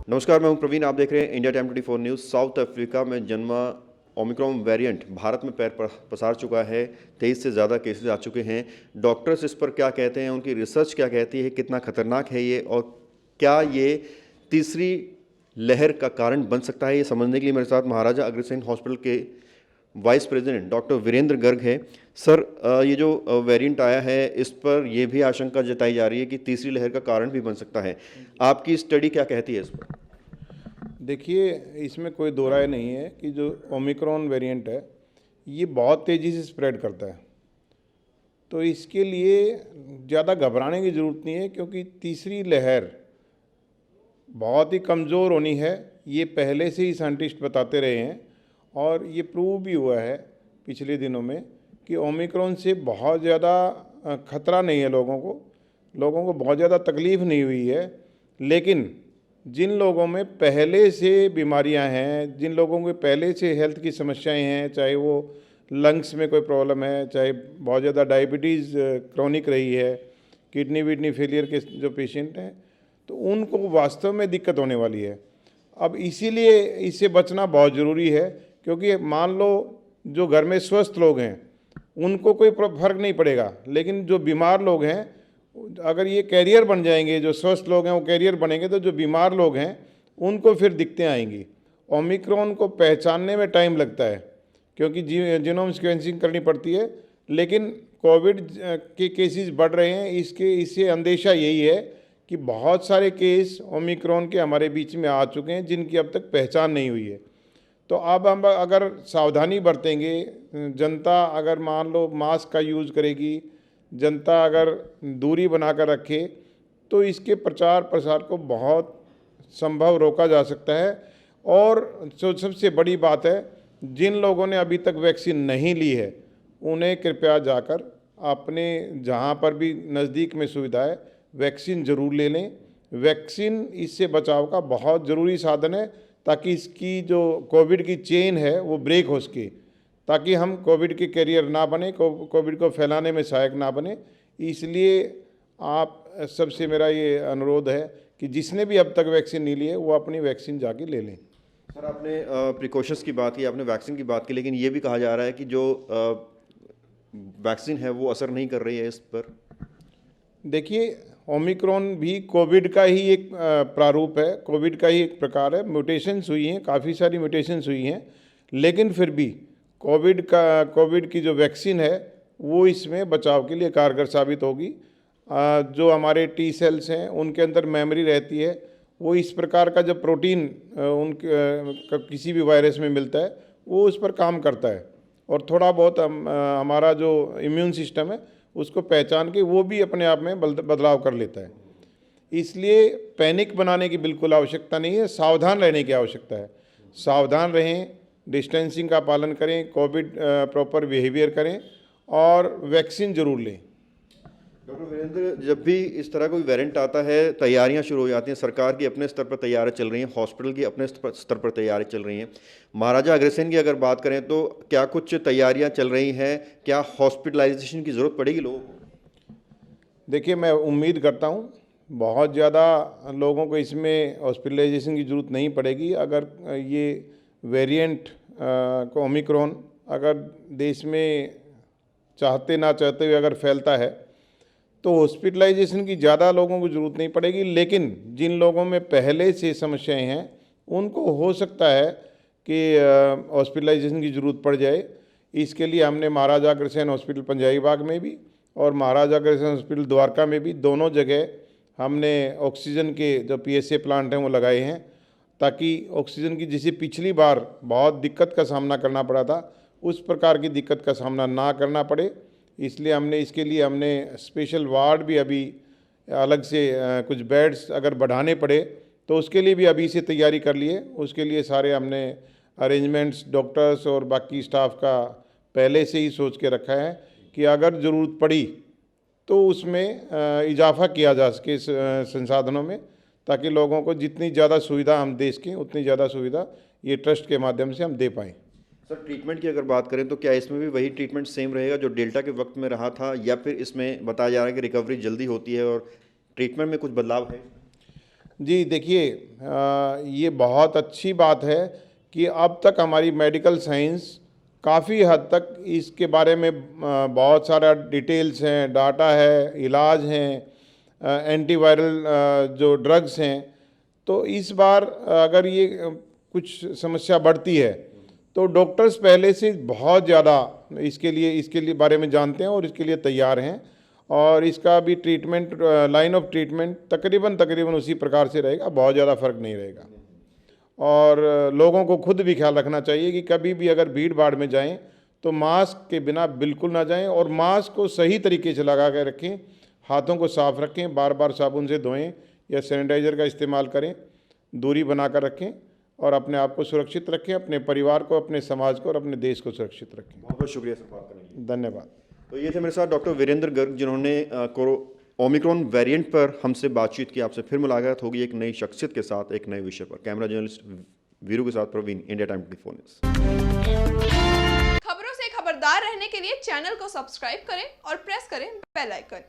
नमस्कार, मैं हूं प्रवीण। आप देख रहे हैं India time 24 news. South Africa में जन्मा ओमिक्रॉन वेरिएंट भारत में पैर पसार चुका है। 23 से ज़्यादा केसेस आ चुके हैं। डॉक्टर्स इस पर क्या कहते हैं, उनकी रिसर्च क्या कहती है, कितना खतरनाक है ये और क्या ये तीसरी लहर का कारण बन सकता है, ये समझने के लिए मेरे साथ महाराजा अग्रसेन हॉस्पिटल के vice president doctor Virendra Garg है। सर, ये जो वेरिएंट आया है, इस पर यह भी आशंका जताई जा रही है कि तीसरी लहर का कारण भी बन सकता है। आपकी स्टडी क्या कहती है इस पर? देखिए, इसमें कोई दो राय नहीं है कि जो ओमिक्रॉन वेरिएंट है ये बहुत तेज़ी से स्प्रेड करता है। तो इसके लिए ज़्यादा घबराने की ज़रूरत नहीं है, क्योंकि तीसरी लहर बहुत ही कमज़ोर होनी है, ये पहले से ही साइंटिस्ट बताते रहे हैं और ये प्रूव भी हुआ है पिछले दिनों में कि ओमिक्रॉन से बहुत ज़्यादा खतरा नहीं है लोगों को बहुत ज़्यादा तकलीफ़ नहीं हुई है। लेकिन जिन लोगों में पहले से बीमारियां हैं, जिन लोगों के पहले से हेल्थ की समस्याएं हैं, चाहे वो लंग्स में कोई प्रॉब्लम है, चाहे बहुत ज़्यादा डायबिटीज़ क्रॉनिक रही है, किडनी विडनी फेलियर के जो पेशेंट हैं, तो उनको वास्तव में दिक्कत होने वाली है। अब इसीलिए इससे बचना बहुत ज़रूरी है, क्योंकि मान लो जो घर में स्वस्थ लोग हैं उनको कोई फ़र्क नहीं पड़ेगा, लेकिन जो बीमार लोग हैं, अगर ये कैरियर बन जाएंगे, जो स्वस्थ लोग हैं वो कैरियर बनेंगे, तो जो बीमार लोग हैं उनको फिर दिक्कतें आएंगी। ओमिक्रॉन को पहचानने में टाइम लगता है, क्योंकि जीनोम सीक्वेंसिंग करनी पड़ती है, लेकिन कोविड के केसेस बढ़ रहे हैं। इससे अंदेशा यही है कि बहुत सारे केस ओमिक्रॉन के हमारे बीच में आ चुके हैं जिनकी अब तक पहचान नहीं हुई है। तो अब हम अगर सावधानी बरतेंगे, जनता अगर मान लो मास्क का यूज़ करेगी, जनता अगर दूरी बनाकर रखे, तो इसके प्रचार प्रसार को बहुत संभव रोका जा सकता है। और जो सबसे बड़ी बात है, जिन लोगों ने अभी तक वैक्सीन नहीं ली है उन्हें कृपया जाकर अपने जहाँ पर भी नज़दीक में सुविधा है वैक्सीन ज़रूर ले लें। वैक्सीन इससे बचाव का बहुत ज़रूरी साधन है, ताकि इसकी जो कोविड की चेन है वो ब्रेक हो सके, ताकि हम कोविड के कैरियर ना बने, कोविड को फैलाने में सहायक ना बने। इसलिए आप सबसे मेरा ये अनुरोध है कि जिसने भी अब तक वैक्सीन नहीं ली है वो अपनी वैक्सीन जाके ले लें। सर, आपने प्रिकॉशंस की बात की, आपने वैक्सीन की बात की, लेकिन ये भी कहा जा रहा है कि जो वैक्सीन है वो असर नहीं कर रही है इस पर। देखिए, ओमिक्रॉन भी कोविड का ही एक प्रारूप है, कोविड का ही एक प्रकार है। म्यूटेशंस हुई हैं, काफ़ी सारी म्यूटेशंस हुई हैं, लेकिन फिर भी कोविड की जो वैक्सीन है वो इसमें बचाव के लिए कारगर साबित होगी। जो हमारे टी सेल्स हैं उनके अंदर मेमोरी रहती है, वो इस प्रकार का जो प्रोटीन उनके किसी भी वायरस में मिलता है वो उस पर काम करता है, और थोड़ा बहुत हमारा जो इम्यून सिस्टम है उसको पहचान के वो भी अपने आप में बदलाव कर लेता है। इसलिए पैनिक बनाने की बिल्कुल आवश्यकता नहीं है, सावधान रहने की आवश्यकता है। सावधान रहें, डिस्टेंसिंग का पालन करें, कोविड प्रॉपर बिहेवियर करें और वैक्सीन ज़रूर लें। डॉक्टर वीरेंद्र, जब भी इस तरह कोई वेरिएंट आता है, तैयारियां शुरू हो जाती हैं। सरकार की अपने स्तर पर तैयारियां चल रही हैं, हॉस्पिटल की अपने स्तर पर तैयारियां चल रही हैं। महाराजा अग्रसेन की अगर बात करें तो क्या कुछ तैयारियां चल रही हैं? क्या हॉस्पिटलाइजेशन की ज़रूरत पड़ेगी लोगों को? देखिए, मैं उम्मीद करता हूँ बहुत ज़्यादा लोगों को इसमें हॉस्पिटलाइजेशन की ज़रूरत नहीं पड़ेगी। अगर ये वेरिएंट को ओमिक्रॉन अगर देश में चाहते ना चाहते हुए अगर फैलता है तो हॉस्पिटलाइजेशन की ज़्यादा लोगों को ज़रूरत नहीं पड़ेगी। लेकिन जिन लोगों में पहले से समस्याएं हैं उनको हो सकता है कि हॉस्पिटलाइजेशन की ज़रूरत पड़ जाए। इसके लिए हमने महाराजा अग्रसेन हॉस्पिटल पंजाबी बाग में भी और महाराजा अग्रसेन हॉस्पिटल द्वारका में भी, दोनों जगह हमने ऑक्सीजन के जो PSA प्लांट हैं वो लगाए हैं, ताकि ऑक्सीजन की, जैसे पिछली बार बहुत दिक्कत का सामना करना पड़ा था, उस प्रकार की दिक्कत का सामना ना करना पड़े। इसलिए इसके लिए हमने स्पेशल वार्ड भी अभी अलग से कुछ बेड्स अगर बढ़ाने पड़े तो उसके लिए भी अभी से तैयारी कर लिए। उसके लिए सारे हमने अरेंजमेंट्स डॉक्टर्स और बाकी स्टाफ का पहले से ही सोच के रखा है कि अगर ज़रूरत पड़ी तो उसमें इजाफा किया जा सके संसाधनों में, ताकि लोगों को जितनी ज़्यादा सुविधा हम दे सकें उतनी ज़्यादा सुविधा ये ट्रस्ट के माध्यम से हम दे पाएँ। सर, ट्रीटमेंट की अगर बात करें तो क्या इसमें भी वही ट्रीटमेंट सेम रहेगा जो डेल्टा के वक्त में रहा था, या फिर इसमें बताया जा रहा है कि रिकवरी जल्दी होती है और ट्रीटमेंट में कुछ बदलाव है? जी देखिए, ये बहुत अच्छी बात है कि अब तक हमारी मेडिकल साइंस काफ़ी हद तक इसके बारे में बहुत सारा डिटेल्स हैं, डाटा है, इलाज हैं, एंटीवायरल जो ड्रग्स हैं। तो इस बार अगर ये कुछ समस्या बढ़ती है तो डॉक्टर्स पहले से बहुत ज़्यादा इसके लिए बारे में जानते हैं और इसके लिए तैयार हैं। और इसका भी ट्रीटमेंट, लाइन ऑफ ट्रीटमेंट तकरीबन उसी प्रकार से रहेगा, बहुत ज़्यादा फर्क नहीं रहेगा। और लोगों को खुद भी ख्याल रखना चाहिए कि कभी भी अगर भीड़ भाड़ में जाएं तो मास्क के बिना बिल्कुल ना जाएं, और मास्क को सही तरीके से लगा कर रखें, हाथों को साफ रखें, बार बार साबुन से धोएं या सैनिटाइज़र का इस्तेमाल करें, दूरी बनाकर रखें और अपने आप को सुरक्षित रखें, अपने परिवार को, अपने समाज को और अपने देश को सुरक्षित रखें। बहुत बहुत शुक्रिया सर बात करने के लिए। धन्यवाद। तो ये थे मेरे साथ डॉक्टर वीरेंद्र गर्ग, जिन्होंने ओमिक्रॉन वेरिएंट पर हमसे बातचीत की। आपसे फिर मुलाकात होगी एक नई शख्सियत के साथ, एक नए विषय पर। कैमरा जर्नलिस्ट वीरू के साथ प्रवीण, इंडिया टाइम 24 न्यूज़। खबरों से खबरदार रहने के लिए चैनल को सब्सक्राइब करें और प्रेस करें बेल आइकन।